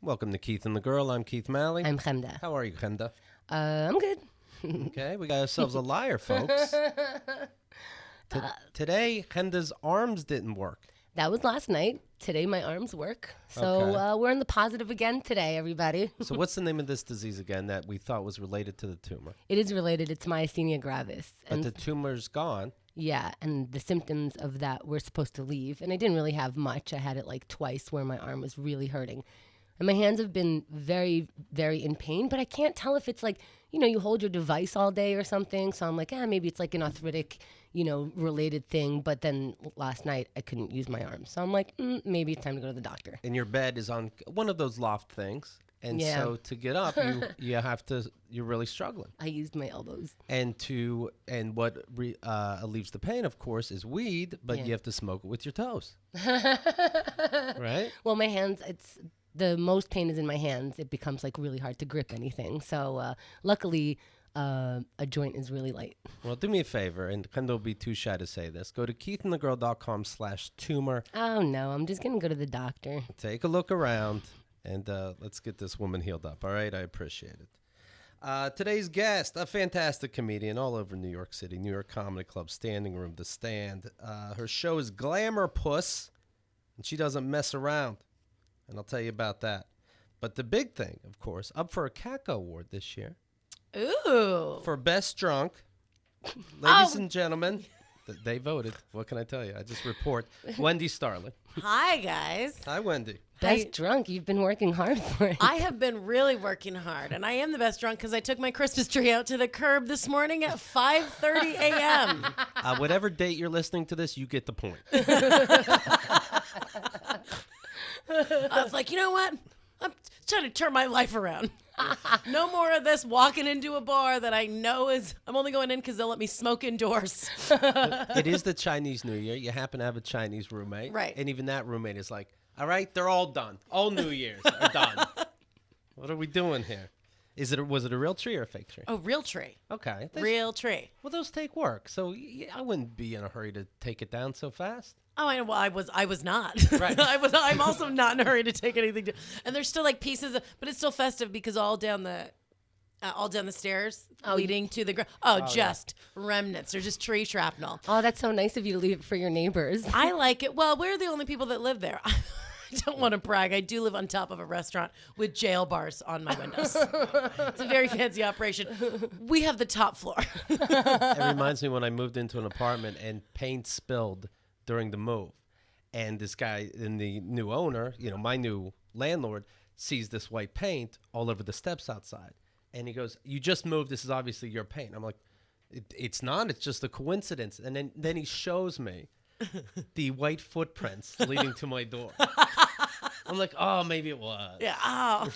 Welcome to Keith and the Girl. I'm Keith Malley. I'm Chemda. How are you, Chemda? I'm good. Okay, we got ourselves a liar, folks. Today, Chemda's arms didn't work. That was last night. Today, my arms work. So Okay. we're in the positive again today, everybody. So what's the name of this disease again that we thought was related to the tumor? It is related. It's myasthenia gravis. But And the tumor's gone. yeah, and the symptoms of that were supposed to leave. And I didn't really have much. I had it like twice where my arm was really hurting. And my hands have been very, very in pain, but I can't tell if it's like, you hold your device all day or something. So I'm like, maybe it's like an arthritic, related thing. But then last night I couldn't use my arm. So I'm like, maybe it's time to go to the doctor. And your bed is on one of those loft things. And Yeah. so to get up, you're really struggling. I used my elbows. And what relieves the pain, of course, is weed, but Yeah. you have to smoke it with your toes. Right? Well, my hands, the most pain is in my hands. It becomes like really hard to grip anything. So luckily, a joint is really light. Well, do me a favor, and Chemda will be too shy to say this. Go to keithandthegirl.com/tumor. Oh, no, I'm just going to go to the doctor. Take a look around, and let's get this woman healed up, all right? I appreciate it. Today's guest, a fantastic comedian all over New York City, New York Comedy Club, Standing Room, The Stand. Her show is Glamour Puss, and she doesn't mess around, and I'll tell you about that. But the big thing, of course, up for a KATG award this year. Ooh. For Best Drunk. Ladies and gentlemen, they voted. What can I tell you? I just report. Wendi Starling. Hi, guys. Hi, Wendi. Best drunk. You've been working hard for it. I have been really working hard, and I am the best drunk because I took my Christmas tree out to the curb this morning at 5:30 a.m. Whatever date you're listening to this, you get the point. I was like, you know what? I'm trying to turn my life around. No more of this walking into a bar that I know I'm only going in because they'll let me smoke indoors. It is the Chinese New Year. You happen to have a Chinese roommate. Right. And even that roommate is like, all right, they're all done. All New Year's are done. What are we doing here? Was it a real tree or a fake tree? Oh, real tree. Okay. Real tree. Well, those take work. So I wouldn't be in a hurry to take it down so fast. Oh, I know. Well, I was not. Right. I'm also not in a hurry to take anything. And there's still like pieces but it's still festive because all down the stairs leading to the ground. Just remnants. They're just tree shrapnel. Oh, that's so nice of you to leave it for your neighbors. I like it. Well, we're the only people that live there. I don't want to brag. I do live on top of a restaurant with jail bars on my windows. It's a very fancy operation. We have the top floor. It reminds me when I moved into an apartment and paint spilled during the move. And this guy and the new owner, my new landlord, sees this white paint all over the steps outside. And he goes, "You just moved. This is obviously your paint." I'm like, it's not. It's just a coincidence. And then he shows me the white footprints leading to my door. I'm like, oh, maybe it was. Yeah. Oh.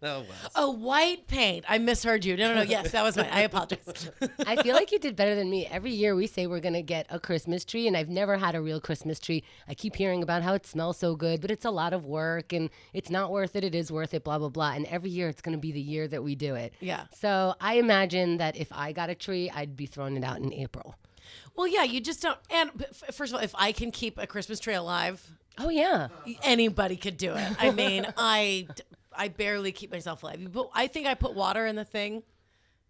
Oh, well. Oh, white paint. I misheard you. No. Yes, that was mine. I apologize. I feel like you did better than me. Every year we say we're going to get a Christmas tree, and I've never had a real Christmas tree. I keep hearing about how it smells so good, but it's a lot of work, and it's not worth it. It is worth it, blah, blah, blah. And every year it's going to be the year that we do it. Yeah. So I imagine that if I got a tree, I'd be throwing it out in April. Well, yeah, you just don't. And first of all, if I can keep a Christmas tree alive, Oh, yeah. anybody could do it. I mean, I barely keep myself alive. But I think I put water in the thing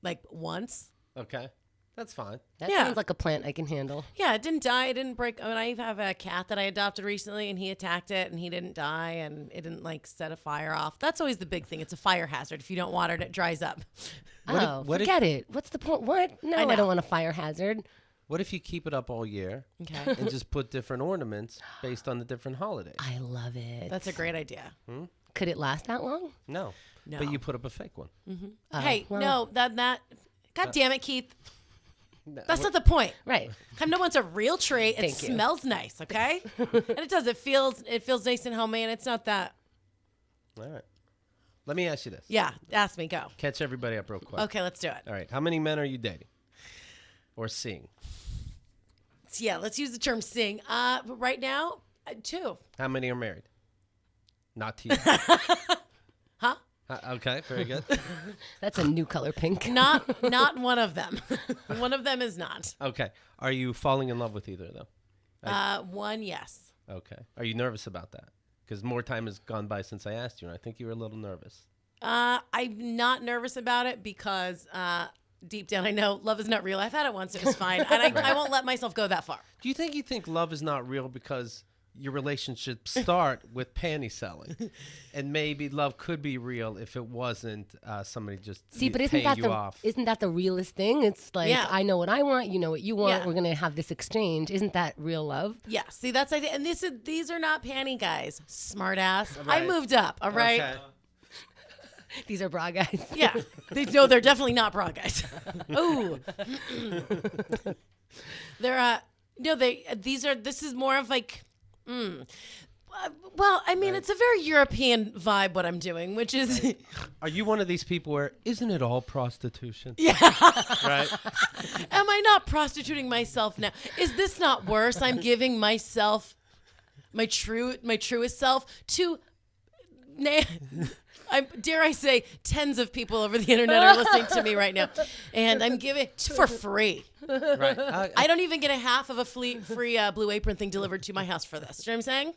like once. Okay. That's fine. That Yeah. sounds like a plant I can handle. Yeah, it didn't die. It didn't break. I mean, I have a cat that I adopted recently, and he attacked it, and he didn't die, and it didn't like set a fire off. That's always the big thing. It's a fire hazard. If you don't water it, it dries up. What if- Forget it. What's the point? What? No, I know. don't want a fire hazard. What if you keep it up all year Okay. and just put different ornaments based on the different holidays? I love it. That's a great idea. Could it last that long? No. No. But you put up a fake one. Hey, well. no, that. God damn it, Keith. No, That's not the point. Right. No one's a real tree. It Thank you. smells nice, okay? And it does. It feels nice and homemade. It's not that. All right. Let me ask you this. Yeah, ask me. Go. Catch everybody up real quick. Okay, let's do it. All right. How many men are you dating or seeing? Yeah, let's use the term sing. But right now, 2. How many are married? Not to you. Huh? Okay, very good. That's a new color pink. Not one of them. One of them is not. Okay. Are you falling in love with either of them? One, yes. Okay. Are you nervous about that? Because more time has gone by since I asked you, and I think you were a little nervous. I'm not nervous about it because deep down I know love is not real. I've had it once. It was fine. And I won't let myself go that far. Do you think love is not real because your relationships start with panty selling? And maybe love could be real if it wasn't somebody just but isn't that the realest thing? It's like, I know what I want, you know what you want. We're going to have this exchange. Isn't that real love? Yeah. See, that's, and these are not panty guys. Smart ass. Right. I moved up. All right. Okay. These are bra guys. Yeah. They're definitely not bra guys. Ooh. This is more of like, well, I mean, it's a very European vibe, what I'm doing, which is... Are you one of these people where, isn't it all prostitution? Yeah. Right? Am I not prostituting myself now? Is this not worse? I'm giving myself, my truest self to... dare I say, tens of people over the internet are listening to me right now, and I'm giving it for free. Right. I don't even get a half of a free Blue Apron thing delivered to my house for this. Do you know what I'm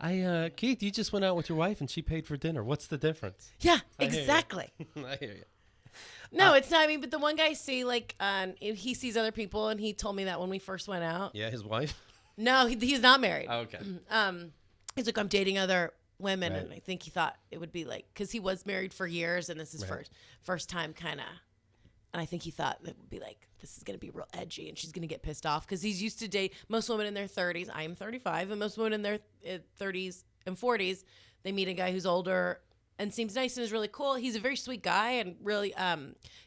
saying? Keith, you just went out with your wife and she paid for dinner. What's the difference? Yeah, exactly. I hear you. No, it's not. I mean, but the one guy I see, like, he sees other people, and he told me that when we first went out. Yeah, his wife? No, he's not married. Oh, okay. He's like, I'm dating other women, and I think he thought it would be like, because he was married for years, and this is first time kind of, and I think he thought that would be like, this is going to be real edgy, and she's going to get pissed off, because he's used to date most women in their 30s. I am 35, and most women in their 30s and 40s, they meet a guy who's older and seems nice and is really cool. He's a very sweet guy and really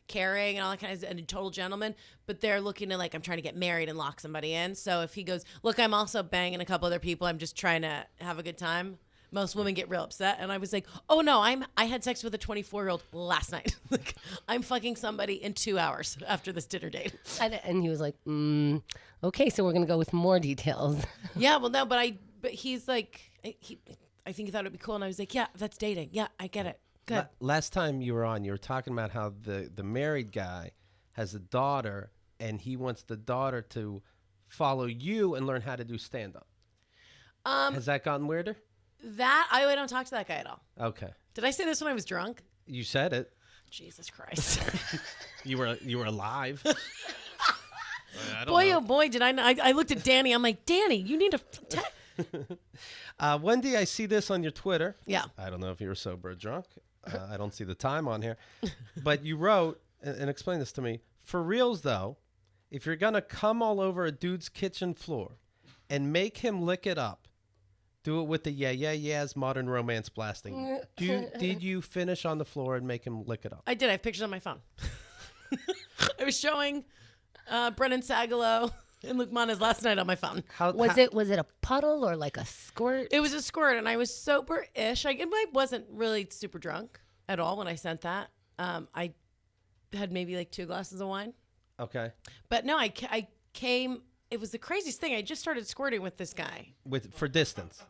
caring and all that kind of, and a total gentleman, but they're looking to, like, I'm trying to get married and lock somebody in. So if he goes, look, I'm also banging a couple other people, I'm just trying to have a good time, most women get real upset. And I was like, oh no, I had sex with a 24-year-old last night. Like, I'm fucking somebody in 2 hours after this dinner date. And he was like, okay, so we're going to go with more details. Yeah, well, no, but he's like, I think he thought it'd be cool. And I was like, yeah, that's dating. Yeah, I get it. Good. Last time you were on, you were talking about how the married guy has a daughter and he wants the daughter to follow you and learn how to do stand-up. Has that gotten weirder? That, I don't talk to that guy at all. Okay. Did I say this when I was drunk? You said it. Jesus Christ. You were alive. Boy, oh boy, did I know. I looked at Danny. I'm like, Danny, you need to... Wendy, I see this on your Twitter. Yeah. I don't know if you were sober or drunk. I don't see the time on here. But you wrote, and explain this to me, for reals though, if you're going to come all over a dude's kitchen floor and make him lick it up, do it with the yeahs modern romance blasting. Did you finish on the floor and make him lick it up? I did. I have pictures on my phone. I was showing Brennan Sagalow and Luke Mona's last night on my phone. Was it a puddle or like a squirt? It was a squirt, and I was sober-ish. I wasn't really super drunk at all when I sent that. I had maybe like 2 glasses of wine. Okay. But no, I came. It was the craziest thing. I just started squirting with this guy. For distance.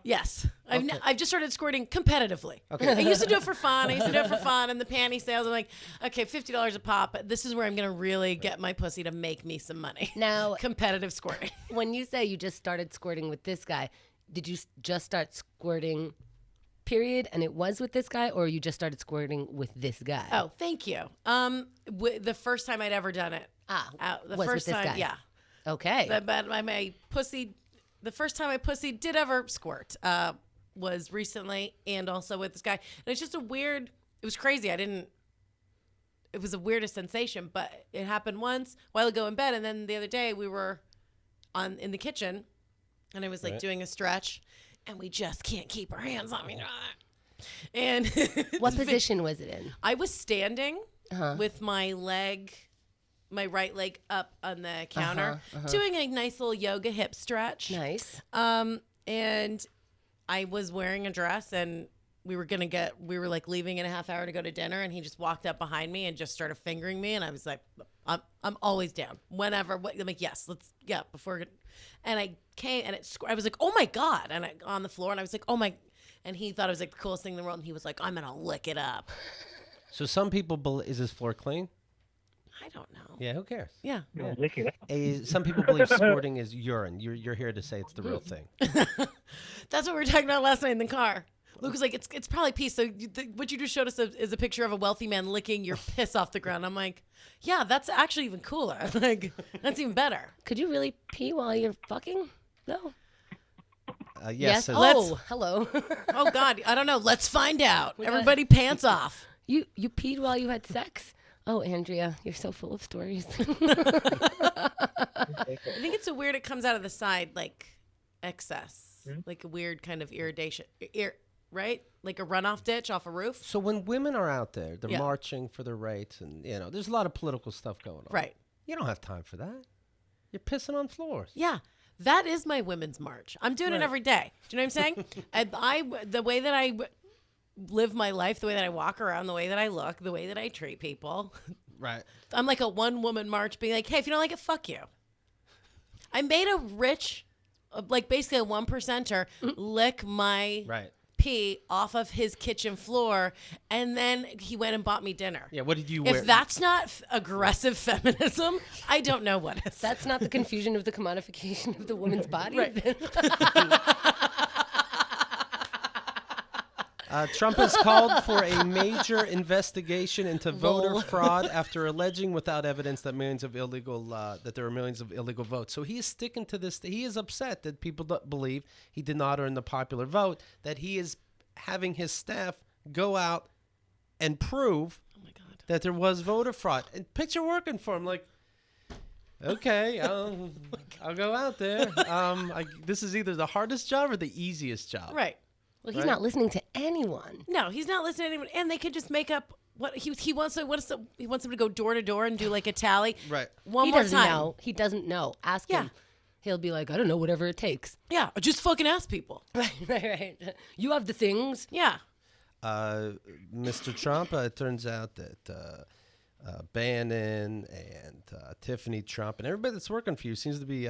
Yes. I've just started squirting competitively. Okay. I used to do it for fun. And the panty sales, I'm like, okay, $50 a pop. But this is where I'm going to really get my pussy to make me some money. Now, competitive squirting. When you say you just started squirting with this guy, did you just start squirting, period, and it was with this guy, or you just started squirting with this guy? Oh, thank you. The first time I'd ever done it. The first time, yeah. Okay. But my pussy... The first time my pussy did ever squirt was recently, and also with this guy. And it's just it was crazy. It was the weirdest sensation, but it happened once a while ago in bed. And then the other day we were in the kitchen, and I was like doing a stretch, and we just can't keep our hands on me. And what position was it in? I was standing with my right leg up on the counter, doing a nice little yoga hip stretch. Nice. And I was wearing a dress, and we were like leaving in a half hour to go to dinner, and he just walked up behind me and just started fingering me, and I was like, I'm always down. Whenever. I'm like, yes, before. And I came, and I was like, oh my God. And on the floor, and I was like, oh my. And he thought it was like the coolest thing in the world, and he was like, I'm going to lick it up. So some people, is this floor clean? I don't know. Yeah, who cares? Yeah. No, lick it up. Some people believe squirting is urine. You're here to say it's the real thing. That's what we were talking about last night in the car. Luke was like, it's probably pee. So what you just showed us is a picture of a wealthy man licking your piss off the ground. I'm like, yeah, that's actually even cooler. Like, that's even better. Could you really pee while you're fucking? No. Yes. Oh, hello. Oh, God. I don't know. Let's find out. Everybody pants off. You peed while you had sex? Oh, Andrea, you're so full of stories. I think it's so weird it comes out of the side like excess. Like a weird kind of irrigation. Right? Like a runoff ditch off a roof. So when women are out there, they're Yeah. marching for their rights, and there's a lot of political stuff going on. Right. You don't have time for that. You're pissing on floors. Yeah. That is my women's march. I'm doing it every day. Do you know what I'm saying? And the way that I live my life, the way that I walk around, the way that I look, the way that I treat people. Right. I'm like a one-woman march being like, hey, if you don't like it, fuck you. I made a rich, like basically a 1%er, lick my Right. pee off of his kitchen floor, and then he went and bought me dinner. Yeah. What did you wear? If that's not aggressive feminism, I don't know what is. That's not the confusion of the commodification of the woman's body. Right. Trump has called for a major investigation into voter fraud after alleging without evidence that there are millions of illegal votes. So he is sticking to this. He is upset that people don't believe he did not earn the popular vote, that he is having his staff go out and prove that there was voter fraud. And picture working for him like, okay, I'll go out there. This is either the hardest job or the easiest job. Right. Well, he's not listening to anyone. No, he's not listening to anyone, and they could just make up what he wants. He wants them to go door to door and do like a tally. Right. One more time. Know. He doesn't know. Ask him. He'll be like, I don't know, whatever it takes. Yeah, just fucking ask people. Right. You have the things. Yeah. Mr. Trump, it turns out that Bannon and Tiffany Trump and everybody that's working for you seems to be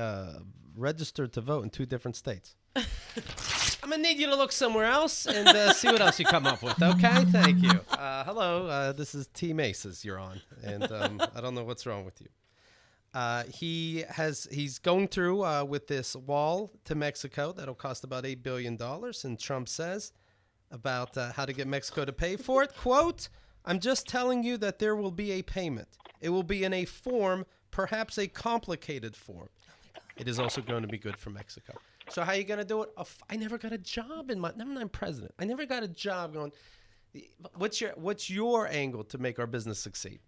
registered to vote in 2 different states. I'm going to need you to look somewhere else and see what else you come up with, okay? Thank you. Hello, this is T. Mace's you're on, and I don't know what's wrong with you. He's going through with this wall to Mexico that'll cost about $8 billion, and Trump says about how to get Mexico to pay for it, quote, I'm just telling you that there will be a payment. It will be in a form, perhaps a complicated form. It is also going to be good for Mexico. So how are you going to do it? I never got a job I'm president. I never got a job going, what's your angle to make our business succeed?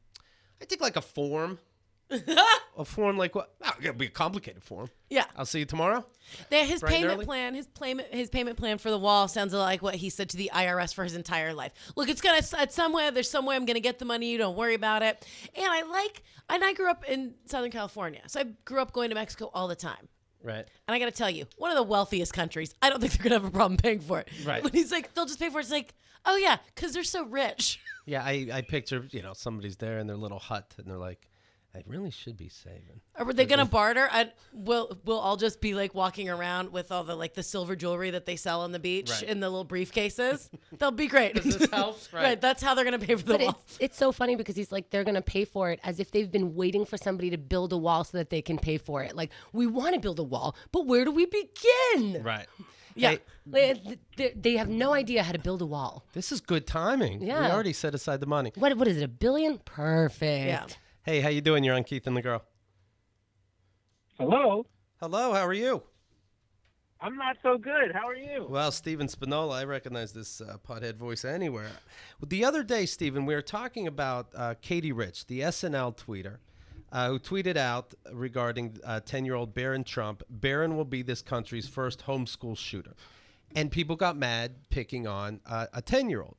I think like a form. A form like what? Oh, it'll be a complicated form. Yeah. I'll see you tomorrow. His payment plan, his payment plan for the wall sounds like what he said to the IRS for his entire life. Look, it's gonna there's some way I'm gonna get the money. You don't worry about it. And I grew up in Southern California, so I grew up going to Mexico all the time. Right. And I got to tell you, one of the wealthiest countries. I don't think they're gonna have a problem paying for it. Right. When he's like, they'll just pay for it. It's like, oh yeah, because they're so rich. Yeah, I picture somebody's there in their little hut and they're like, I really should be saving. Are they gonna barter? We'll all just be like walking around with all the silver jewelry that they sell on the beach in the little briefcases. They'll be great. Does this help? Right. That's how they're gonna pay for the wall. It's so funny because he's like, they're gonna pay for it as if they've been waiting for somebody to build a wall so that they can pay for it. Like, we want to build a wall, but where do we begin? Right. Yeah. Hey, They have no idea how to build a wall. this is good timing. Yeah. We already set aside the money. What is it? $1 billion? Perfect. Yeah. Hey, how you doing? You're on Keith and the Girl. Hello. Hello, how are you? I'm not so good. How are you? Well, Steven Spinola, I recognize this pothead voice anywhere. Well, the other day, Steven, we were talking about Katie Rich, the SNL tweeter, who tweeted out regarding 10-year-old Barron Trump, Barron will be this country's first homeschool shooter. And people got mad picking on a 10-year-old,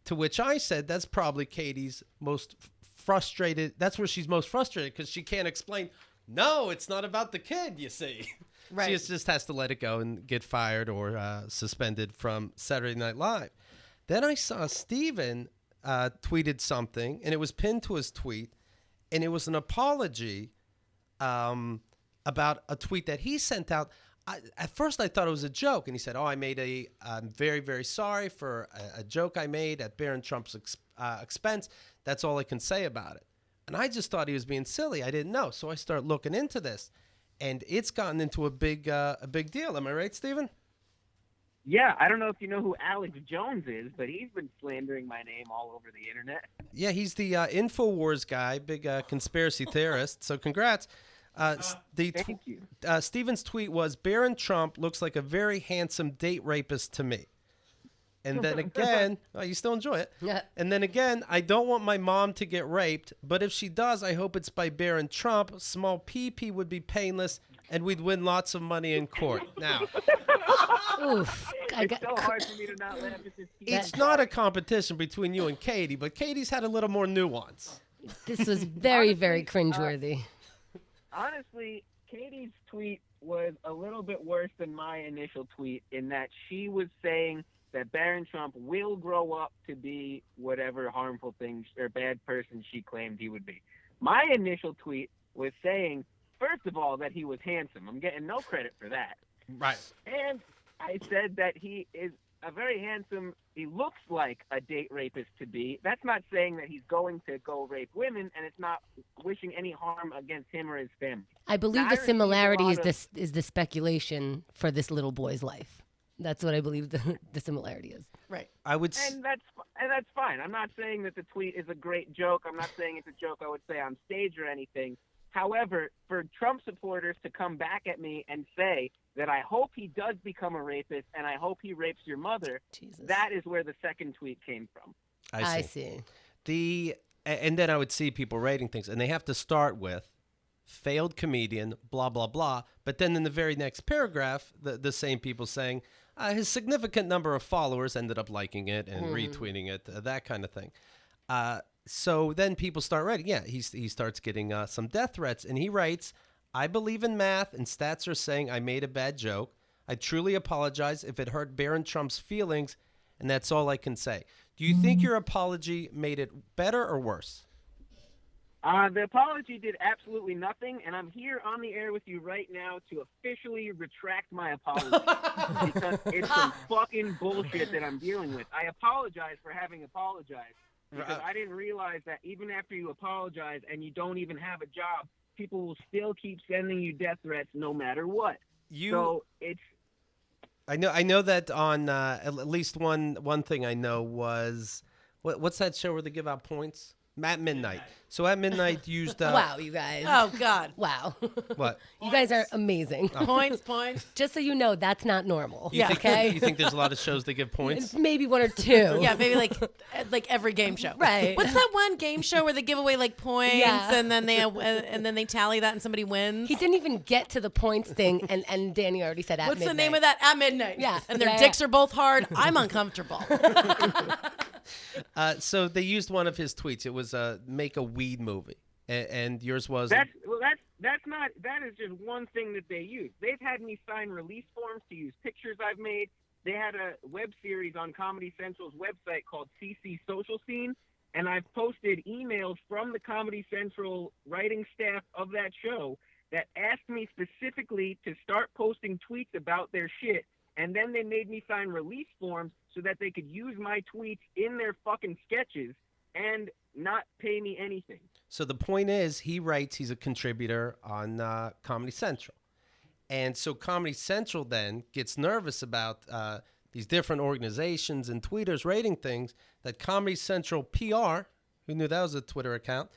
to which I said that's probably Katie's most frustrated. That's where she's most frustrated because she can't explain, no, it's not about the kid, you see. Right. She just has to let it go and get fired or suspended from Saturday Night Live. Then I saw Steven tweeted something, and it was pinned to his tweet, and it was an apology about a tweet that he sent out. At first, I thought it was a joke, and he said, I'm very, very sorry for a joke I made at Barron Trump's expense. That's all I can say about it. And I just thought he was being silly. I didn't know. So I start looking into this. And it's gotten into a big deal. Am I right, Steven? Yeah, I don't know if you know who Alex Jones is, but he's been slandering my name all over the internet. Yeah, he's the InfoWars guy, big conspiracy theorist. So congrats. Thank you. Steven's tweet was, Barron Trump looks like a very handsome date rapist to me. And then again, oh, you still enjoy it. Yeah. And then again, I don't want my mom to get raped, but if she does, I hope it's by Barron Trump. Small PP would be painless, and we'd win lots of money in court. Now, Oof. It's so hard for me to not laugh at this. it's not a competition between you and Katie, but Katie's had a little more nuance. This was very, very cringeworthy. Honestly, Katie's tweet was a little bit worse than my initial tweet in that she was saying that Barron Trump will grow up to be whatever harmful things or bad person she claimed he would be. My initial tweet was saying, first of all, that he was handsome. I'm getting no credit for that. Right. And I said that he is a very handsome, he looks like a date rapist to be. That's not saying that he's going to go rape women, and it's not wishing any harm against him or his family. I believe Now, the I received a similarity lot is the speculation for this little boy's life. That's what I believe the similarity is. Right. I would. And that's fine. I'm not saying that the tweet is a great joke. I'm not saying it's a joke I would say on stage or anything. However, for Trump supporters to come back at me and say that I hope he does become a rapist and I hope he rapes your mother, Jesus. that is where the second tweet came from. I see. And then I would see people rating things, and they have to start with failed comedian, blah, blah, blah. But then in the very next paragraph, the same people saying his significant number of followers ended up liking it and retweeting it, that kind of thing. So then people start writing. Yeah, he starts getting some death threats, and he writes, I believe in math, and stats are saying I made a bad joke. I truly apologize if it hurt Barron Trump's feelings, and that's all I can say. Do you think your apology made it better or worse? The apology did absolutely nothing, and I'm here on the air with you right now to officially retract my apology because it's some fucking bullshit that I'm dealing with. I apologize for having apologized because I didn't realize that even after you apologize and you don't even have a job, people will still keep sending you death threats no matter what. So it's. I know that on at least one thing I know was what's that show where they give out points? At midnight. So at midnight used. Wow, you guys. Oh, God. Wow. What? You guys are amazing. Points. Just so you know, that's not normal. You think, okay? You think there's a lot of shows that give points? Maybe one or two. Yeah, maybe like every game show. Right. What's that one game show where they give away like points Yeah. and then they tally that and somebody wins? He didn't even get to the points thing, and Danny already said at What's midnight. the name of that? At midnight. Yeah. And their Yeah, dicks yeah. are both hard. I'm uncomfortable. So they used one of his tweets. It was make a weed movie, and yours was. That is just one thing that they use. They've had me sign release forms to use pictures I've made. They had a web series on Comedy Central's website called CC Social Scene, and I've posted emails from the Comedy Central writing staff of that show that asked me specifically to start posting tweets about their shit, and then they made me sign release forms so that they could use my tweets in their fucking sketches and not pay me anything. So the point is, he writes, he's a contributor on Comedy Central. And so Comedy Central then gets nervous about these different organizations and tweeters rating things that Comedy Central PR, who knew that was a Twitter account,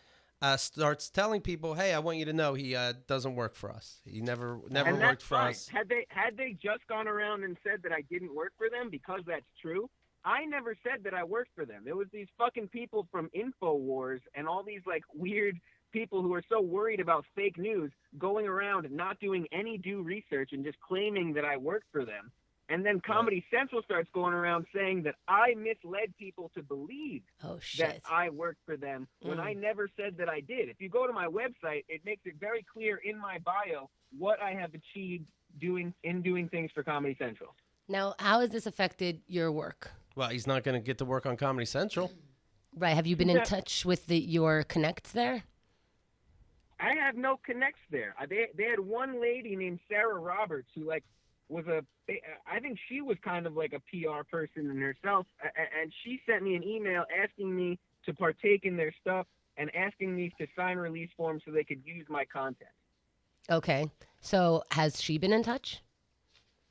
starts telling people, hey, I want you to know he doesn't work for us. He never worked for us. Had they just gone around and said that I didn't work for them, because that's true, I never said that I worked for them. It was these fucking people from InfoWars and all these like weird people who are so worried about fake news going around and not doing any due research and just claiming that I worked for them. And then Comedy Central starts going around saying that I misled people to believe that I worked for them when I never said that I did. If you go to my website, it makes it very clear in my bio what I have achieved doing things for Comedy Central. Now, how has this affected your work? Well, he's not going to get to work on Comedy Central. Right. Have you been in touch with your connects there? I have no connects there. They had one lady named Sarah Roberts who was I think she was kind of like a PR person in herself, and she sent me an email asking me to partake in their stuff. and asking me to sign release forms so they could use my content. Okay. So has she been in touch?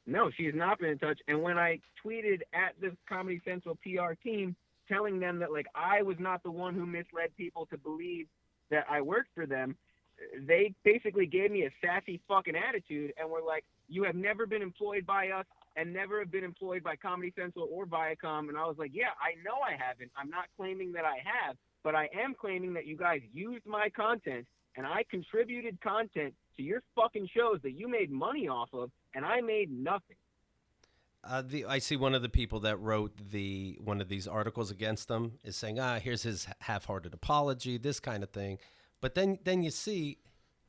No, she has not been in touch. And when I tweeted at the Comedy Central PR team telling them that, like, I was not the one who misled people to believe that I worked for them, they basically gave me a sassy fucking attitude and were like, you have never been employed by us and never have been employed by Comedy Central or Viacom. And I was like, yeah, I know I haven't. I'm not claiming that I have, but I am claiming that you guys used my content and I contributed content to your fucking shows that you made money off of, and I made nothing. I see one of the people that wrote one of these articles against them is saying, here's his half-hearted apology, this kind of thing. But then you see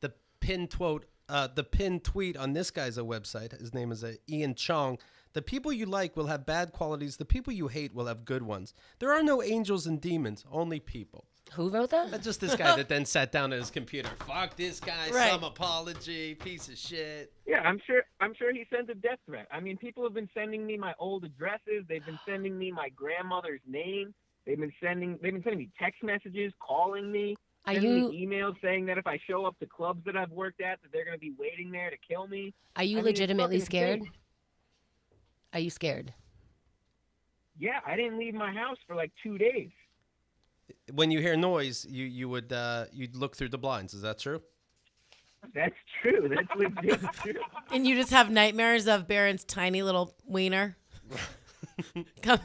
the pinned tweet on this guy's website. His name is Ian Chong. The people you like will have bad qualities. The people you hate will have good ones. There are no angels and demons, only people. Who wrote that? That's just this guy that then sat down at his computer. Fuck this guy, Right. Some apology, piece of shit. Yeah, I'm sure he sent a death threat. I mean, people have been sending me my old addresses. They've been sending me my grandmother's name. They've been sending me text messages, calling me, sending me emails saying that if I show up to clubs that I've worked at, that they're going to be waiting there to kill me. Are you I mean, legitimately it's fucking scared? insane. Are you scared? Yeah, I didn't leave my house for like 2 days. When you hear noise, you'd look through the blinds. Is that true? That's true. That's legit true. And you just have nightmares of Barron's tiny little wiener. Come,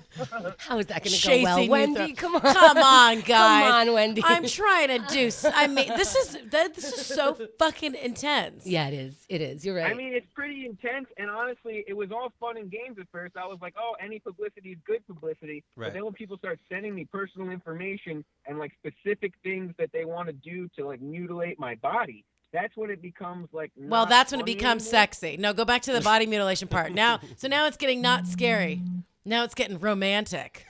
How is that going to go chasing well? you Wendy, through- come on. Come on, guys. Come on, Wendy. I'm trying to do. This is so fucking intense. Yeah, it is. It is. You're right. I mean, it's pretty intense, and honestly, it was all fun and games at first. I was like, oh, any publicity is good publicity. Right. But then when people start sending me personal information and, like, specific things that they want to do to, like, mutilate my body, that's when it becomes, like, Well, not that's when it funny becomes anymore. sexy. No, go back to the body mutilation part. Now it's getting not scary. Now it's getting romantic.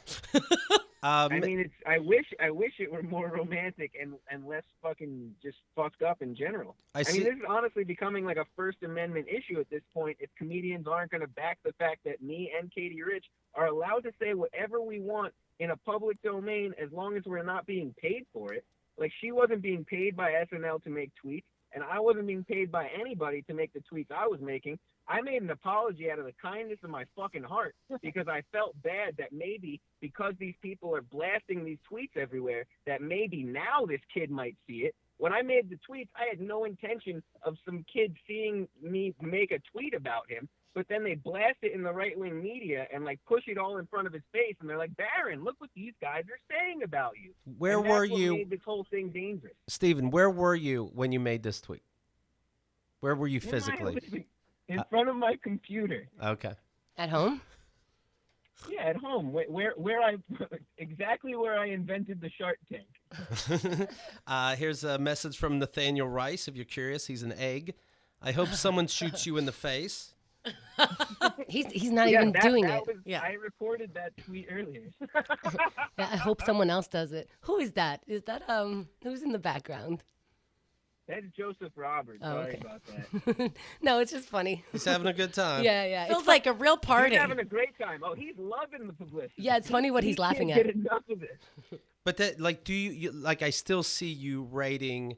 I mean, I wish it were more romantic and less fucking just fucked up in general. I mean, this is honestly becoming like a First Amendment issue at this point. If comedians aren't going to back the fact that me and Katie Rich are allowed to say whatever we want in a public domain as long as we're not being paid for it. Like, she wasn't being paid by SNL to make tweets, and I wasn't being paid by anybody to make the tweets I was making. I made an apology out of the kindness of my fucking heart because I felt bad that maybe because these people are blasting these tweets everywhere, that maybe now this kid might see it. When I made the tweets, I had no intention of some kid seeing me make a tweet about him, but then they blast it in the right-wing media and, like, push it all in front of his face, and they're like, Barron, look what these guys are saying about you. Where and were that's what you, made this whole thing dangerous. Stephen? Where were you when you made this tweet? Where were you physically? In front of my computer. Okay. At home? Yeah, at home, where I exactly where I invented the Shark Tank. Here's a message from Nathaniel Rice. If you're curious, he's an egg. I hope someone shoots you in the face. He's not even doing it. Yeah. I reported that tweet earlier. Yeah, I hope someone else does it. Who is that? Is that who's in the background? That's Joseph Roberts. Oh, Sorry okay. about that. No, it's just funny. He's having a good time. Yeah. Feels like a real party. He's having a great time. Oh, he's loving the publicity. Yeah, it's funny what he's laughing Can't at. get enough of it. But that, like, do you like? I still see you writing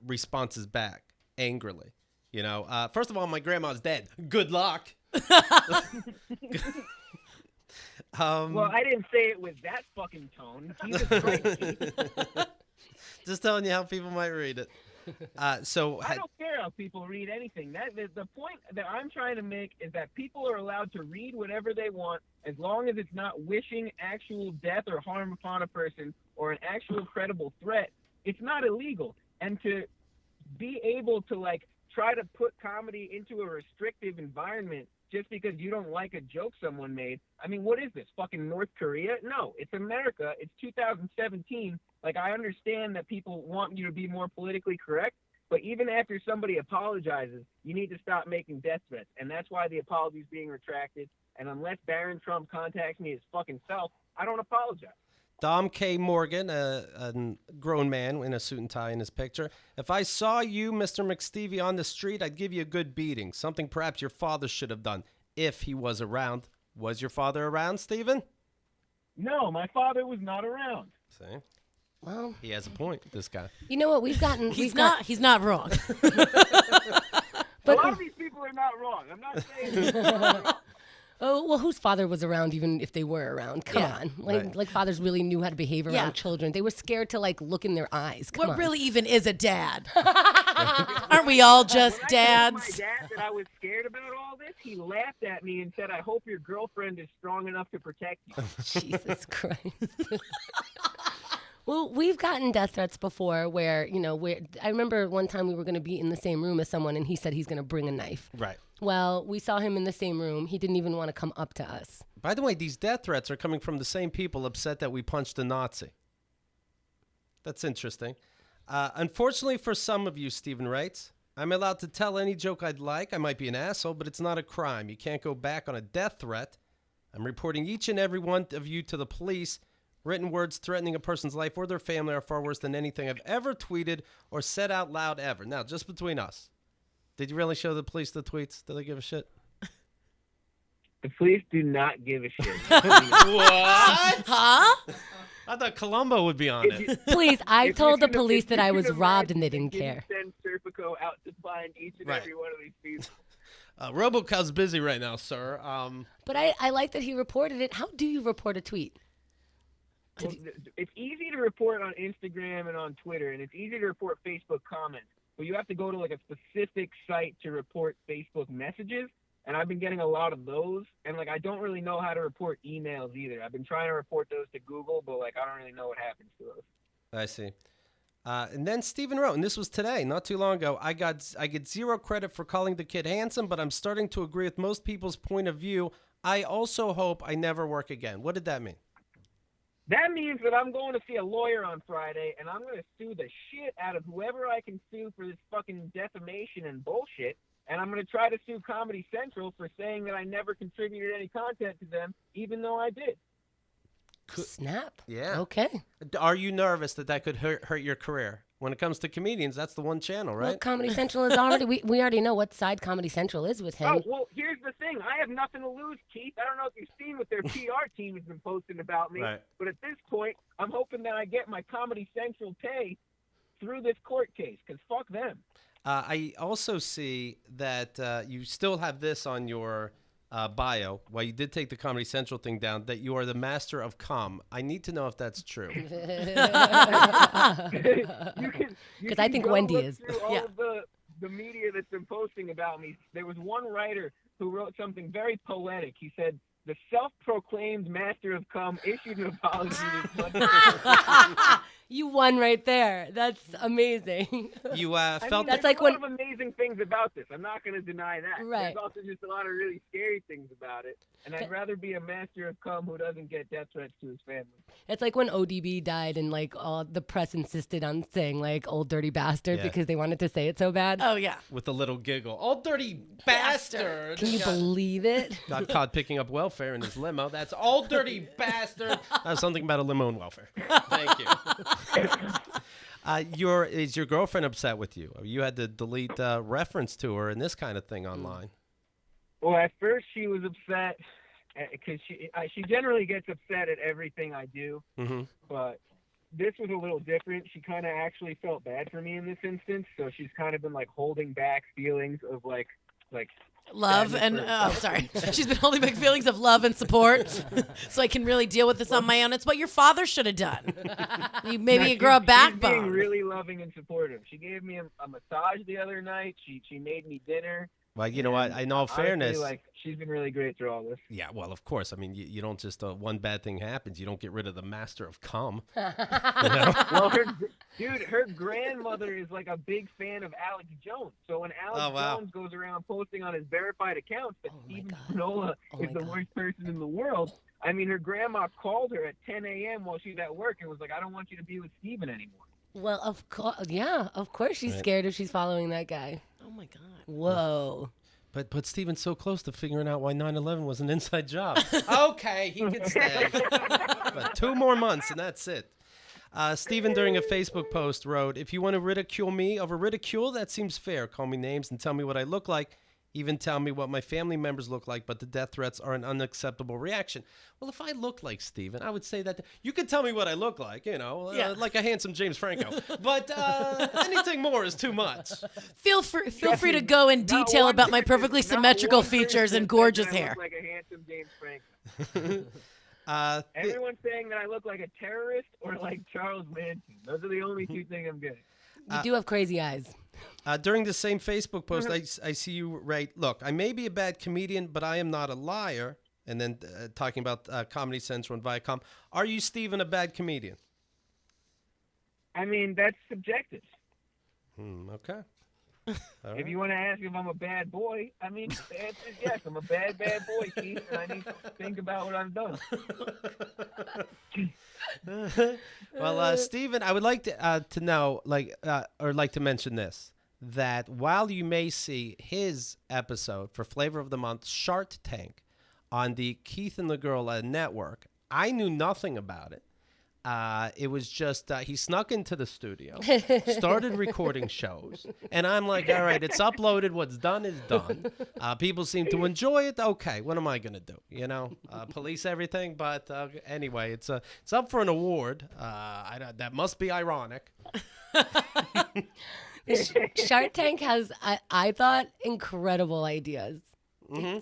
responses back angrily. You know, first of all, my grandma's dead. Good luck. Well, I didn't say it with that fucking tone. Jesus Christ. Just telling you how people might read it. So I don't care how people read anything. The point that I'm trying to make is that people are allowed to read whatever they want as long as it's not wishing actual death or harm upon a person or an actual credible threat. It's not illegal. And to be able to, like, try to put comedy into a restrictive environment just because you don't like a joke someone made. I mean, what is this, fucking North Korea? No, it's America. It's 2017. Like, I understand that people want you to be more politically correct, but even after somebody apologizes, you need to stop making death threats. And that's why the apology is being retracted. And unless Barron Trump contacts me his fucking self, I don't apologize. Dom K. Morgan, a grown man in a suit and tie in his picture. If I saw you, Mr. McStevie, on the street, I'd give you a good beating. Something perhaps your father should have done if he was around. Was your father around, Stephen? No, my father was not around. See? Well, He has a point, this guy. you know what? He's not wrong. A lot of these people are not wrong. I'm not saying Oh, well, whose father was around even if they were around? Come on. Like fathers really knew how to behave around children. They were scared to, like, look in their eyes. Come What on. really even is a dad? Aren't we all just when I told my dads? dad that I was scared about all this, he laughed at me and said, "I hope your girlfriend is strong enough to protect you." Jesus Christ. Well, we've gotten death threats before where, I remember one time we were going to be in the same room as someone and he said he's going to bring a knife. Right. Well, we saw him in the same room. He didn't even want to come up to us. By the way, these death threats are coming from the same people upset that we punched a Nazi. That's interesting. Unfortunately for some of you, Stephen writes, I'm allowed to tell any joke I'd like. I might be an asshole, but it's not a crime. You can't go back on a death threat. I'm reporting each and every one of you to the police. Written words threatening a person's life or their family are far worse than anything I've ever tweeted or said out loud ever. Now, just between us, did you really show the police the tweets? Do they give a shit? The police do not give a shit. What? Huh? I thought Columbo would be on it. Please, I If told you the can- police if that you I can was imagine, robbed and they they didn't didn't care. send Serpico out to find each and Right. every one of these people. RoboCop's busy right now, sir. But I like that he reported it. How do you report a tweet? Well, it's easy to report on Instagram and on Twitter, and it's easy to report Facebook comments. But you have to go to like a specific site to report Facebook messages. And I've been getting a lot of those. And like I don't really know how to report emails either. I've been trying to report those to Google, but like I don't really know what happens to those. I see. And then Stephen wrote, and this was today, not too long ago, I get zero credit for calling the kid handsome, but I'm starting to agree with most people's point of view. I also hope I never work again. What did that mean? That means that I'm going to see a lawyer on Friday, and I'm going to sue the shit out of whoever I can sue for this fucking defamation and bullshit. And I'm going to try to sue Comedy Central for saying that I never contributed any content to them, even though I did. Snap. Yeah. Okay. Are you nervous that could hurt your career? When it comes to comedians, that's the one channel, right? Well, Comedy Central is already, we already know what side Comedy Central is with him. Oh, well, here's the thing. I have nothing to lose, Keith. I don't know if you've seen what their PR team has been posting about me, Right. but at this point, I'm hoping that I get my Comedy Central pay through this court case, because fuck them. I also see that you still have this on your bio, while you did take the Comedy Central thing down, that you are the master of cum. I need to know if that's true. Because I think Wendi is. Through all of the media that's been posting about me. There was one writer who wrote something very poetic. He said, "The self-proclaimed master of cum issued an apology to You won right there. That's amazing. You I mean, felt That's there's like a lot when- of amazing things about this. I'm not going to deny that. Right. There's also just a lot of really scary things about it. And I'd rather be a master of cum who doesn't get death threats to his family. It's like when ODB died and like all the press insisted on saying like old dirty bastard Yeah. because they wanted to say it so bad. Oh, yeah. with a little giggle. Old dirty bastard. Can you believe it? Got caught picking up welfare in his limo. That's old dirty bastard. Something about a limo and welfare. Thank you. Is your girlfriend upset with you? You had to delete reference to her and this kind of thing online. Well, at first she was upset because she generally gets upset at everything I do. Mm-hmm. But this was a little different. She kind of actually felt bad for me in this instance. So she's kind of been like holding back feelings of like Love sadness and, for oh, sorry. She's been holding back feelings of love and support so I can really deal with this on my own. It's what your father should have done. You grow a She's being backbone. really loving and supportive. She gave me a massage the other night. She made me dinner. Well, you know what? In all Honestly, fairness, like she's been really great through all this. yeah. Well, of course. I mean, you don't just one bad thing happens. You don't get rid of the master of cum. Well, her grandmother is like a big fan of Alex Jones. So when Alex Jones goes around posting on his verified accounts that Stephen Spinola is the worst person in the world, I mean, her grandma called her at 10 a.m. while she's at work and was like, "I don't want you to be with Stephen anymore." Well, of course, yeah, of course she's scared if she's following that guy. Oh, my God. Whoa. But Stephen's so close to figuring out why 9/11 was an inside job. Okay, he can stay. But 2 more months and that's it. Stephen, during a Facebook post, wrote, "If you want to ridicule me over ridicule, that seems fair. Call me names and tell me what I look like. even tell me what my family members look like, but the death threats are an unacceptable reaction. Well, if I look like Steven, I would say that you could tell me what I look like, like a handsome James Franco. But anything more is too much. Feel free to go in detail about my perfectly symmetrical features and gorgeous hair. I look like a handsome James Franco. Everyone's saying that I look like a terrorist or like Charles Manson. Those are the only two things I'm getting. You do have crazy eyes. During the same Facebook post, I see you write, look, I may be a bad comedian, but I am not a liar. And then talking about Comedy Central and Viacom. Are you, Steven, a bad comedian? I mean, that's subjective. Okay. If you want to ask if I'm a bad boy, I mean, the answer is yes. I'm a bad boy, Keith, and I need to think about what I've done. Well, Steven, I would like to know, or like to mention this, that while you may see his episode for Flavor of the Month, Shark Tank, on the Keith and the Girl network, I knew nothing about it. It was just he snuck into the studio, started recording shows, and I'm like, all right, it's uploaded. What's done is done. People seem to enjoy it. Okay, what am I gonna do? Police everything. But anyway, it's up for an award. That must be ironic. Shark Tank has, I thought, incredible ideas.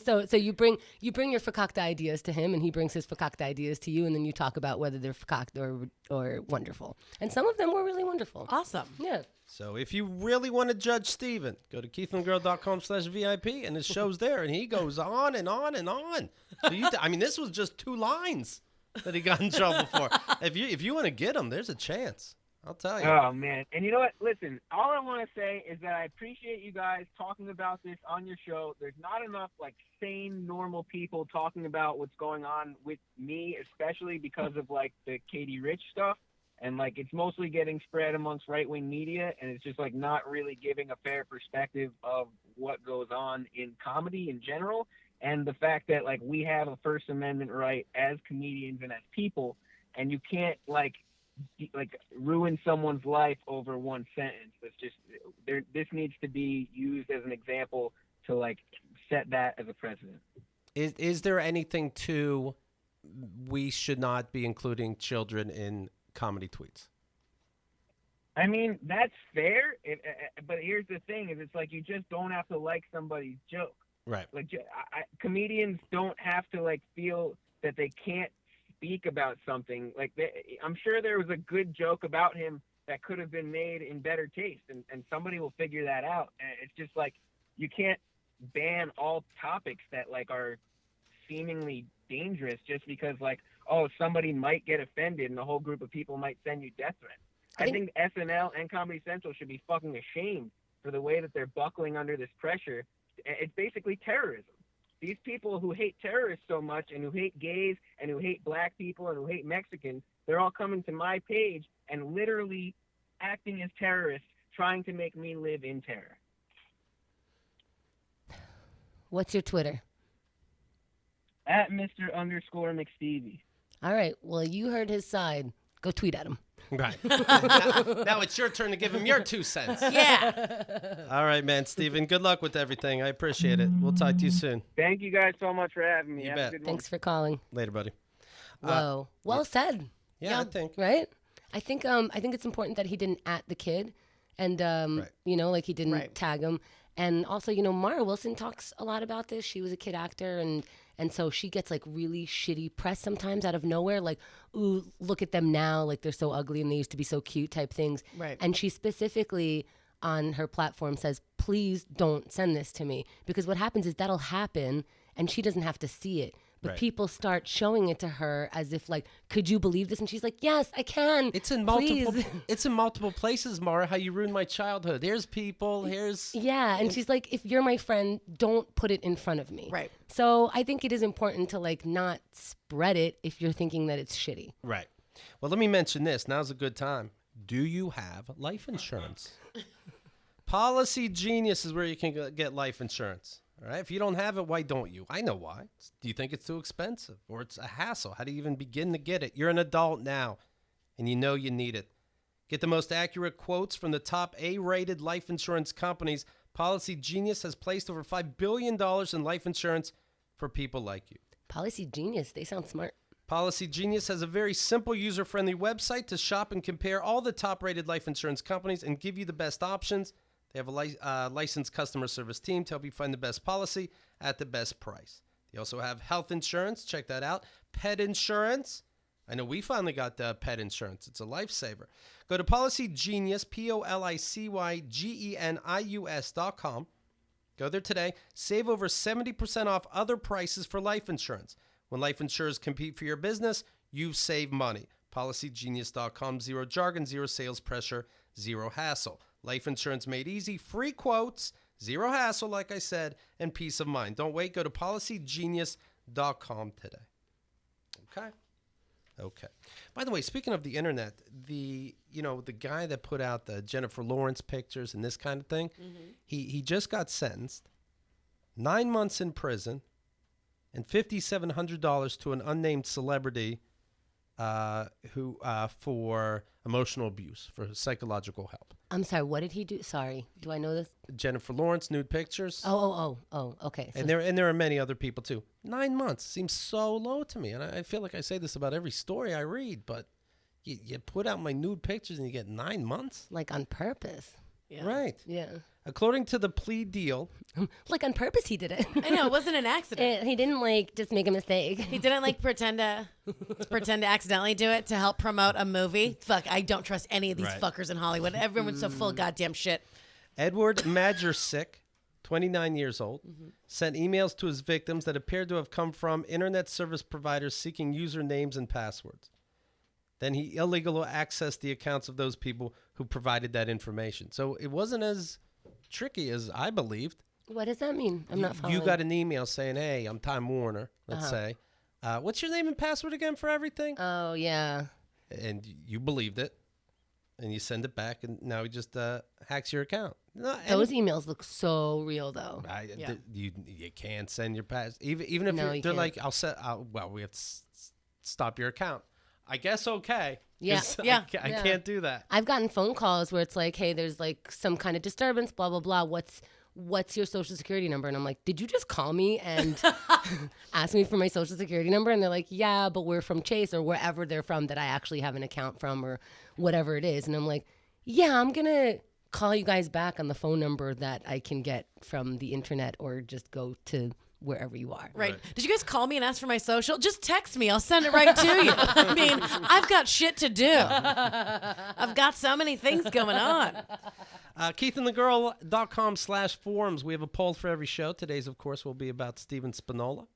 So you bring your fakakta ideas to him, and he brings his fakakta ideas to you, and then you talk about whether they're fakakta or wonderful. And some of them were really wonderful. Awesome. Yeah. So if you really want to judge Steven, go to keithandthegirl.com/VIP, and his show's there, and he goes on and on and on. So this was just 2 lines that he got in trouble for. If you want to get him, there's a chance. I'll tell you. Oh, man. And you know what? Listen, all I want to say is that I appreciate you guys talking about this on your show. There's not enough, sane, normal people talking about what's going on with me, especially because of, the Katie Rich stuff. And, it's mostly getting spread amongst right-wing media, and it's just, not really giving a fair perspective of what goes on in comedy in general. And the fact that, we have a First Amendment right as comedians and as people, and you can't, ruin someone's life over one sentence. That's just this needs to be used as an example to set that as a precedent. Is there anything to we should not be including children in comedy tweets? I mean, that's fair, but here's the thing: is it's you just don't have to like somebody's joke. Right. Comedians don't have to feel that they can't speak about something. I'm sure there was a good joke about him that could have been made in better taste, and somebody will figure that out. And it's just you can't ban all topics that are seemingly dangerous just because somebody might get offended and the whole group of people might send you death threats. I think SNL and Comedy Central should be fucking ashamed for the way that they're buckling under this pressure. It's basically terrorism. These people who hate terrorists so much and who hate gays and who hate black people and who hate Mexicans, they're all coming to my page and literally acting as terrorists, trying to make me live in terror. What's your Twitter? At Mr._McStevie. All right. Well, you heard his side. Go tweet at him. Right. Now it's your turn to give him your 2 cents. Yeah. All right, man, Steven. Good luck with everything. I appreciate it. We'll talk to you soon. Thank you guys so much for having me. You Have bet. a good one. Thanks for calling. Later, buddy. Whoa. Well said. Yeah, I think. Right? I think it's important that he didn't at the kid, and right. he didn't tag him. And also, Mara Wilson talks a lot about this. She was a kid actor, and so she gets really shitty press sometimes out of nowhere, ooh, look at them now, they're so ugly and they used to be so cute type things. Right. And she specifically on her platform says, please don't send this to me, because what happens is that'll happen and she doesn't have to see it. But Right. people start showing it to her as if could you believe this? And she's like, yes, I can. It's in multiple. Please. It's in multiple places, Mara. How you ruined my childhood. Here's people. Here's. Yeah, and she's like, if you're my friend, don't put it in front of me. Right. So I think it is important to not spread it if you're thinking that it's shitty. Right. Well, let me mention this. Now's a good time. Do you have life insurance? Policy Genius is where you can get life insurance. All right. If you don't have it, why don't you? I know why. Do you think it's too expensive or it's a hassle? How do you even begin to get it? You're an adult now, and you know you need it. Get the most accurate quotes from the top A-rated life insurance companies, Policy Genius has placed over $5 billion in life insurance for people like you. Policy Genius. They sound smart. Policy Genius has a very simple, user-friendly website to shop and compare all the top-rated life insurance companies and give you the best options. They have a licensed customer service team to help you find the best policy at the best price. They also have health insurance. Check that out. Pet insurance. I know we finally got pet insurance. It's a lifesaver. Go to Policy Genius, PolicyGenius.com. Go there today. Save over 70% off other prices for life insurance. When life insurers compete for your business, you save money. PolicyGenius.com. Zero jargon, zero sales pressure, zero hassle. Life insurance made easy. Free quotes, zero hassle, like I said, and peace of mind. Don't wait. Go to PolicyGenius.com today. Okay. By the way, speaking of the internet, the guy that put out the Jennifer Lawrence pictures and this kind of thing, he just got sentenced, 9 months in prison, and $5,700 to an unnamed celebrity who for emotional abuse, for psychological help. I'm sorry, what did he do? Sorry, do I know this? Jennifer Lawrence, nude pictures. Oh, okay. So and there are many other people too. 9 months seems so low to me, and I feel like I say this about every story I read. But you put out my nude pictures and you get 9 months, like on purpose. Yeah. right? Yeah. According to the plea deal, Like on purpose he did it. I know, it wasn't an accident. He didn't like just make a mistake. He didn't like pretend to accidentally do it to help promote a movie. Fuck, I don't trust any of these Right. fuckers in Hollywood. Everyone's so full of goddamn shit. Edward Majersick, 29 years old, sent emails to his victims that appeared to have come from internet service providers seeking usernames and passwords. Then he illegally accessed the accounts of those people who provided that information. So it wasn't as tricky as I believed. What does that mean? I'm not following. You got an email saying, hey, I'm Time Warner, let's say. What's your name and password again for everything? Oh, yeah. And you believed it. And you send it back, and now he just hacks your account. No, Those emails look so real, though. Yeah. You can't send your pass. Even if No, they're you can't. like, we have to stop your account. I guess okay. Yeah. 'Cause Yeah. I Yeah. can't do that. I've gotten phone calls where it's like, hey, there's like some kind of disturbance, blah, blah, blah. What's your social security number? And I'm like, did you just call me and ask me for my social security number? And they're like, yeah, but we're from Chase or wherever they're from that I actually have an account from or whatever it is. And I'm like, yeah, I'm going to call you guys back on the phone number that I can get from the internet or just go to wherever you are. Right. Did you guys call me and ask for my social? Just text me. I'll send it right to you. I mean, I've got shit to do. I've got so many things going on. KeithandTheGirl.com/forums. We have a poll for every show. Today's, of course, will be about Steven Spinola.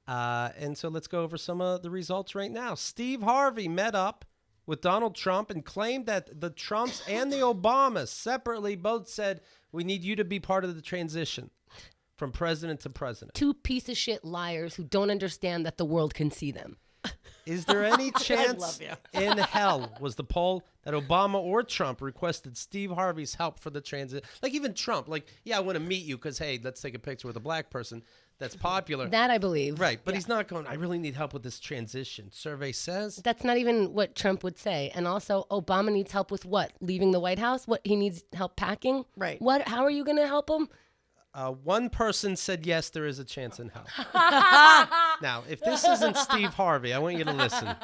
And so let's go over some of the results right now. Steve Harvey met up with Donald Trump and claimed that the Trumps and the Obamas separately both said, we need you to be part of the transition from president to president. Two piece of shit liars who don't understand that the world can see them. Is there any chance love you. in hell, was the poll, that Obama or Trump requested Steve Harvey's help for the transit? Like even Trump, like, yeah, I want to meet you because, hey, let's take a picture with a black person that's popular. That I believe. Right, but he's not going, I really need help with this transition. Survey says. That's not even what Trump would say. And also, Obama needs help with what? Leaving the White House? What? He needs help packing? Right. What? How are you going to help him? One person said, yes, there is a chance in hell. Now, if this isn't Steve Harvey, I want you to listen.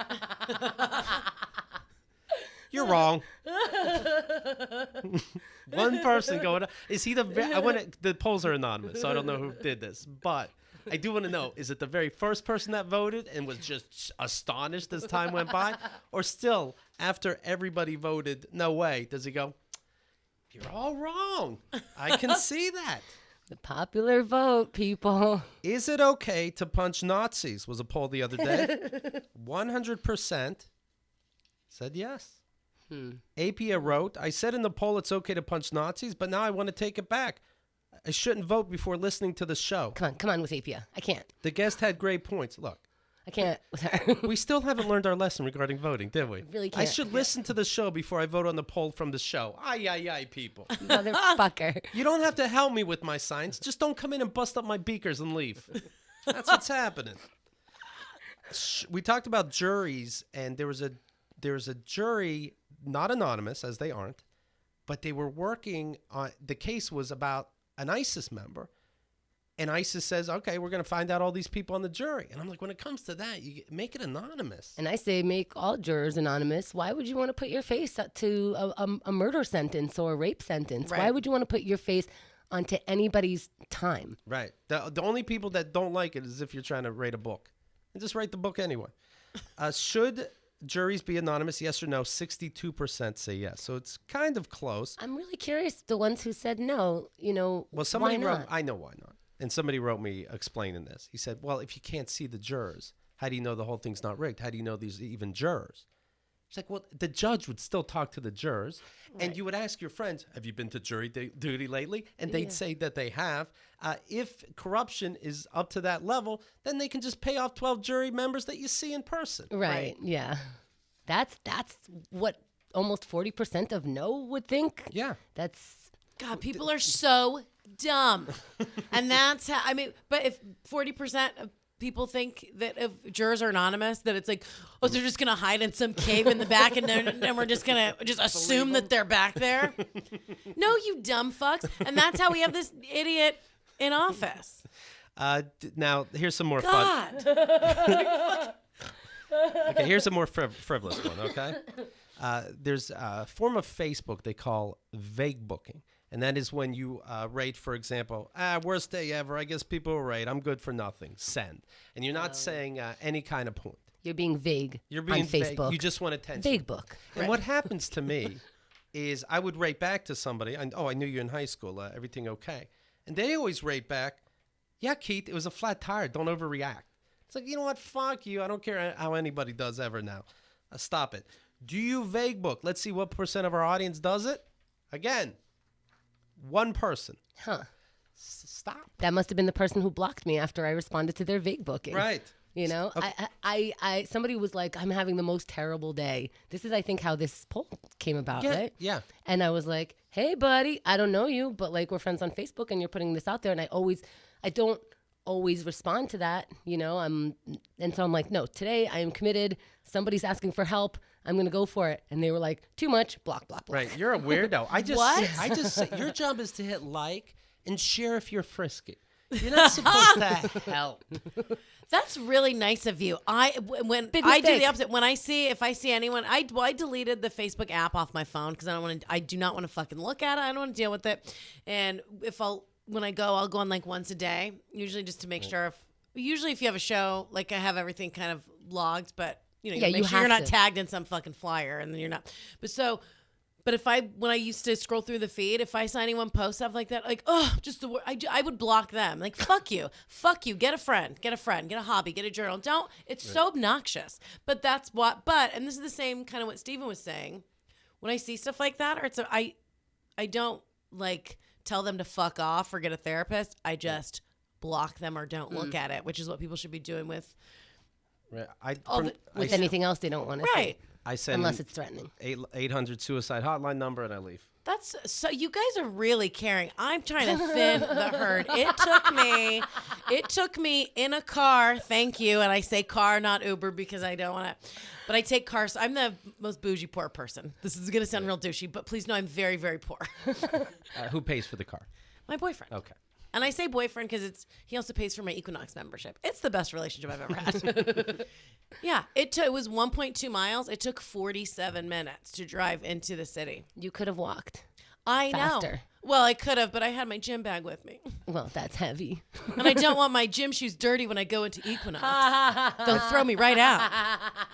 You're wrong. One person going, is he the polls are anonymous, so I don't know who did this, but I do want to know, is it the very first person that voted and was just astonished as time went by? Or still, after everybody voted, no way, does he go, you're all wrong. I can see that. The popular vote, people. Is it okay to punch Nazis? Was a poll the other day. 100% said yes. Apia wrote, I said in the poll it's okay to punch Nazis, but now I want to take it back. I shouldn't vote before listening to the show. Come on with Apia. I can't. The guest had great points. Look, I can't with her. we still haven't learned our lesson regarding voting, did we? Really I can't. should listen to the show before I vote on the poll from the show. Ay, people. Motherfucker. You don't have to help me with my science. Just don't come in and bust up my beakers and leave. That's what's happening. We talked about juries, and there was a jury, not anonymous, as they aren't, but they were working on, the case was about an ISIS member. And ISIS says, okay, we're going to find out all these people on the jury. And I'm like, when it comes to that, you make it anonymous. And I say make all jurors anonymous. Why would you want to put your face up to a murder sentence or a rape sentence? Right. Why would you want to put your face onto anybody's time? Right. The only people that don't like it is if you're trying to write a book. And just write the book anyway. Should juries be anonymous? Yes or no? 62% say yes. So it's kind of close. I'm really curious, the ones who said no, Well, somebody why wrote, not? I know why not. And somebody wrote me explaining this. He said, well, if you can't see the jurors, how do you know the whole thing's not rigged? How do you know these are even jurors? It's like, well, the judge would still talk to the jurors, and you would ask your friends, have you been to jury duty lately? And they'd say that they have. If corruption is up to that level, then they can just pay off 12 jury members that you see in person. Right. Yeah. That's what almost 40% of no would think. Yeah. That's God, people are so dumb. And that's how, I mean, but if 40% of people think that if jurors are anonymous, that it's like, oh, so they're just going to hide in some cave in the back and then we're just going to just assume that they're back there. No, you dumb fucks. And that's how we have this idiot in office. Now, here's some more fun. God. Okay, here's a more frivolous one, okay? There's a form of Facebook they call vague booking. And that is when you rate, for example, worst day ever. I guess people will rate. I'm good for nothing. Send. And you're not saying any kind of point. you're being vague. You're being on vague. Facebook. You just want attention. Vague book. And what happens to me is I would rate back to somebody. I knew you in high school. Everything okay? And they always rate back, yeah, Keith, it was a flat tire. Don't overreact. It's like, you know what? Fuck you. I don't care how anybody does ever now. Stop it. Do you vague book? Let's see what percent of our audience does it. Again, one person. Huh. Stop. That must have been the person who blocked me after I responded to their vague booking. Right. You know, Okay. I somebody was like, I'm having the most terrible day. This is, I think, how this poll came about, Yeah. right? Yeah. And I was like, hey, buddy, I don't know you, but like we're friends on Facebook and you're putting this out there. And I don't always respond to that, you know, and so I'm like, no, today I am committed. Somebody's asking for help. I'm going to go for it. And they were like, too much, block, block, block. Right. You're a weirdo. I just say, your job is to hit like and share if you're frisky. You're not supposed to help. That's really nice of you. When Big I do mistake. the opposite. If I see anyone, I deleted the Facebook app off my phone because I do not want to fucking look at it. I don't want to deal with it. And when I go, I'll go on like once a day, usually just to make sure if you have a show, like I have everything kind of logged, but you know, Yeah, make you sure you're have not to. tagged in some fucking flyer and then you're not. But when I used to scroll through the feed, if I saw anyone post stuff like that, like, oh, just the word, I would block them. Like, fuck you, get a friend, get a hobby, get a journal. It's so obnoxious. But and this is the same kind of what Steven was saying. When I see stuff like that, I don't like tell them to fuck off or get a therapist. I just block them or don't look at it, which is what people should be doing with. Right. With anything else they don't want to Right. say. I send Unless it's threatening. 800 suicide hotline number and I leave. That's so. You guys are really caring. I'm trying to thin the herd. It took me in a car. Thank you, and I say car, not Uber, because I don't want to. But I take cars. I'm the most bougie poor person. This is gonna sound real douchey, but please know I'm very, very poor. Who pays for the car? My boyfriend. Okay. And I say boyfriend because he also pays for my Equinox membership. It's the best relationship I've ever had. Yeah, it was 1.2 miles. It took 47 minutes to drive into the city. You could have walked. I know. Faster. Well, I could have, but I had my gym bag with me. Well, that's heavy. And I don't want my gym shoes dirty when I go into Equinox. They'll throw me right out.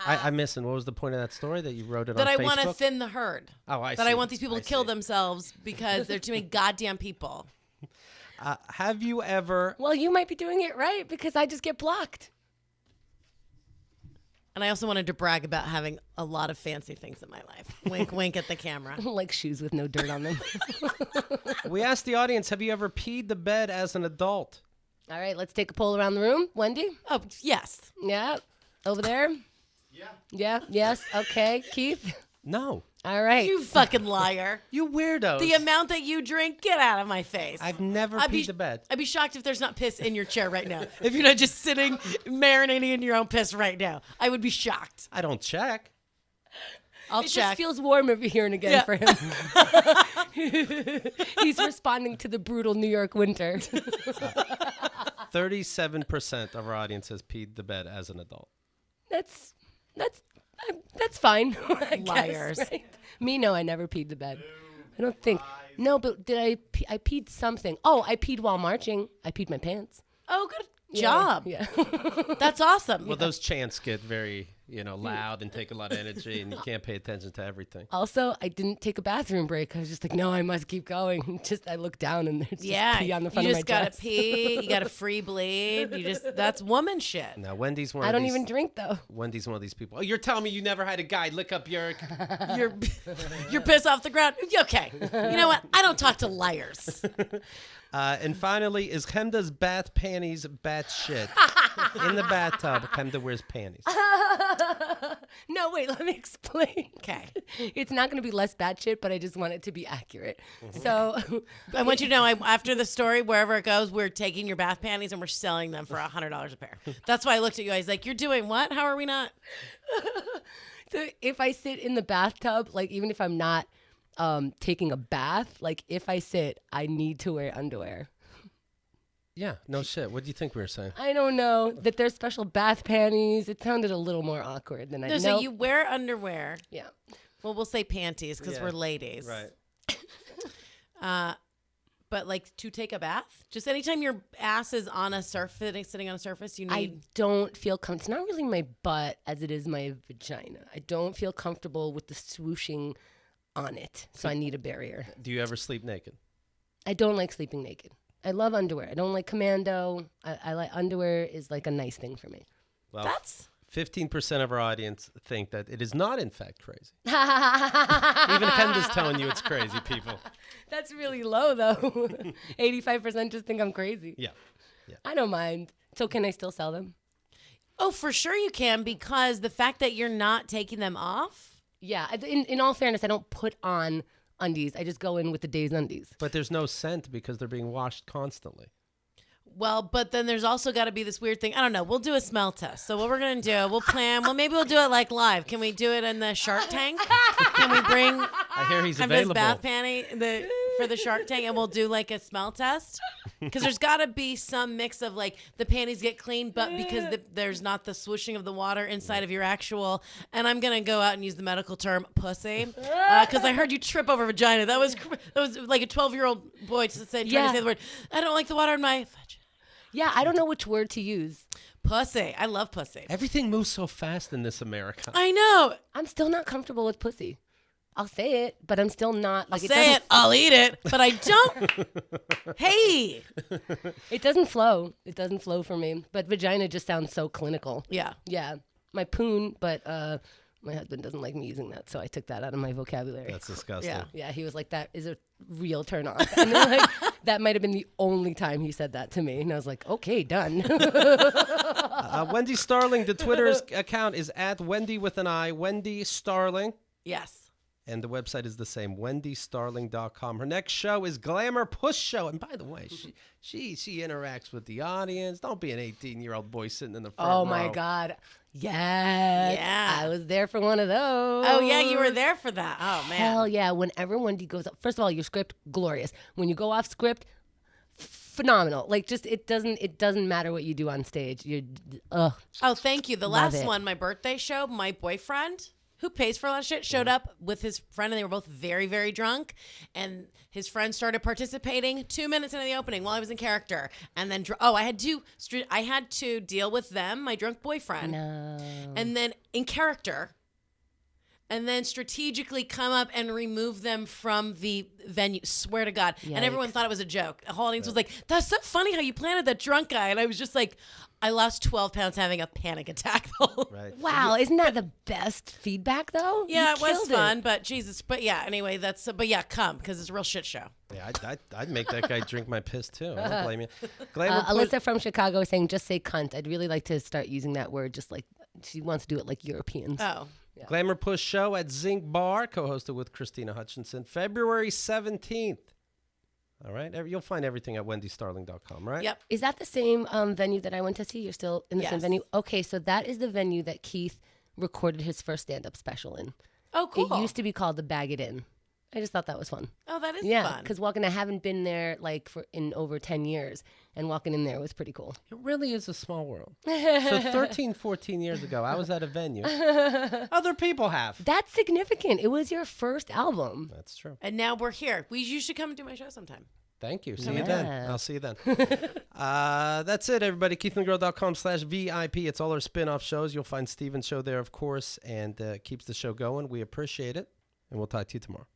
I'm missing. What was the point of that story that you wrote it That on I Facebook? want to thin the herd. Oh, I see. That I want these people to kill see. themselves because they're too many goddamn people. Have you ever... Well, you might be doing it right because I just get blocked. And I also wanted to brag about having a lot of fancy things in my life. Wink, wink at the camera. Like shoes with no dirt on them. We asked the audience, have you ever peed the bed as an adult? All right, let's take a poll around the room. Wendy? Oh, yes. Yeah. Over there? Yeah. Yeah, yes. Okay. Keith? No. All right. You fucking liar. You weirdos. The amount that you drink, get out of my face. I've never peed the bed. I'd be shocked if there's not piss in your chair right now. If you're not just sitting, marinating in your own piss right now. I would be shocked. I don't check. I'll It check. just feels warm every here and again Yeah. for him. He's responding to the brutal New York winter. 37% of our audience has peed the bed as an adult. That's fine. I guess, Liars. right? Me, no, I never peed the bed. I don't think. No, but did I peed something. Oh, I peed while marching. I peed my pants. Oh, good job. Yeah. That's awesome. Well, those chants get very, loud and take a lot of energy, and you can't pay attention to everything. Also, I didn't take a bathroom break. I was just like, no, I must keep going. I looked down and there's just pee on the front you of my just gotta dress. pee. You got a free bleed. That's woman shit. Now, Wendy's one I of don't these, even drink though. Wendy's one of these people. Oh, you're telling me you never had a guy lick up your... You're pissed off the ground. Okay. You know what? I don't talk to liars. And finally, is Chemda's bath panties bat shit? In the bathtub, Chemda wears panties. No, wait, let me explain. Okay. It's not going to be less bad shit, but I just want it to be accurate. So I want you to know, after the story, wherever it goes, we're taking your bath panties and we're selling them for $100 a pair. That's why I looked at you. I was like, you're doing what? How are we not? So if I sit in the bathtub, like even if I'm not taking a bath, like if I sit, I need to wear underwear. Yeah, no shit. What do you think we were saying? I don't know that there's special bath panties. It sounded a little more awkward than I know. So you wear underwear. Yeah. Well, we'll say panties because Yeah. we're ladies. Right. But like to take a bath, just anytime your ass is on a surface, sitting on a surface, you I need. don't feel comfortable. It's not really my butt as it is my vagina. I don't feel comfortable with the swooshing on it, so I need a barrier. Do you ever sleep naked? I don't like sleeping naked. I love underwear. I don't like commando. I like underwear is like a nice thing for me. Well, That's 15% of our audience think that it is not, in fact, crazy. Even Chemda's telling you it's crazy, people. That's really low, though. 85% just think I'm crazy. Yeah. I don't mind. So can I still sell them? Oh, for sure you can, because the fact that you're not taking them off. Yeah. In all fairness, I don't put on undies. I just go in with the day's undies. But there's no scent because they're being washed constantly. Well, but then there's also got to be this weird thing. I don't know. We'll do a smell test. So what we're going to do, we'll plan. Well, maybe we'll do it like live. Can we do it in the Shark Tank? Can we bring I hear he's Chemda's available. bath panty for the Shark Tank and we'll do like a smell test? Because there's got to be some mix of like the panties get clean, but because there's not the swooshing of the water inside of your actual, and I'm going to go out and use the medical term pussy, because I heard you trip over vagina. That was like a 12-year-old boy trying to say the word. I don't like the water in my vagina. Yeah, I don't know which word to use. Pussy. I love pussy. Everything moves so fast in this America. I know. I'm still not comfortable with pussy. I'll say it, but I'm still not. Like, Say it. I'll eat it, but I don't. Hey. It doesn't flow. It doesn't flow for me. But vagina just sounds so clinical. Yeah. Yeah. My poon, but my husband doesn't like me using that, so I took that out of my vocabulary. That's disgusting. Yeah. Yeah, he was like, that is a real turn on. And then, like, that might have been the only time he said that to me. And I was like, okay, done. Wendi Starling, the Twitter account is at Wendi with an I, Wendi Starling. Yes. And the website is the same, wendystarling.com. Her next show is Glamour Push Show. And by the way, she interacts with the audience. Don't be an 18-year-old boy sitting in the front row. Oh, my God. Yes. Yeah. I was there for one of those. Oh, yeah, you were there for that. Oh, man. Hell yeah. Whenever Wendi goes up, first of all, your script, glorious. When you go off script, phenomenal. Like, just it doesn't matter what you do on stage. Oh, thank you. The Love last it. one, my birthday show, my boyfriend, who pays for a lot of shit, showed up with his friend, and they were both very, very drunk. And his friend started participating 2 minutes into the opening while I was in character. And then, I had to deal with them, my drunk boyfriend. No. And then in character, and then strategically come up and remove them from the venue. Swear to God. And everyone Yikes. thought it was a joke. The whole audience was like, that's so funny how you planted that drunk guy. And I was just like, I lost 12 pounds having a panic attack. Right. Wow, isn't that the best feedback though? Yeah, You it was killed fun, but Jesus. But yeah, anyway, come, because it's a real shit show. Yeah, I'd make that guy drink my piss, too. I don't blame you. Glamour Push... Alyssa from Chicago is saying, just say cunt. I'd really like to start using that word, just like she wants to do it like Europeans. Oh. Glamour Push Show at Zinc Bar, co-hosted with Christina Hutchinson, February 17th. All right? You'll find everything at wendystarling.com, right? Yep. Is that the same venue that I went to see? You're still in the same Yes. venue? Okay, so that is the venue that Keith recorded his first stand-up special in. Oh, cool. It used to be called the Bag It In. I just thought that was fun. Oh, that is Yeah, fun. because I haven't been there like in over 10 years, and walking in there was pretty cool. It really is a small world. So 13, 14 years ago, I was at a venue. Other people have. That's significant. It was your first album. That's true. And now we're here. You should come and do my show sometime. Thank you. See you Yeah. then. I'll see you then. That's it, everybody. KeithandGirl.com/VIP. It's all our spin-off shows. You'll find Steven's show there, of course, and keeps the show going. We appreciate it, and we'll talk to you tomorrow.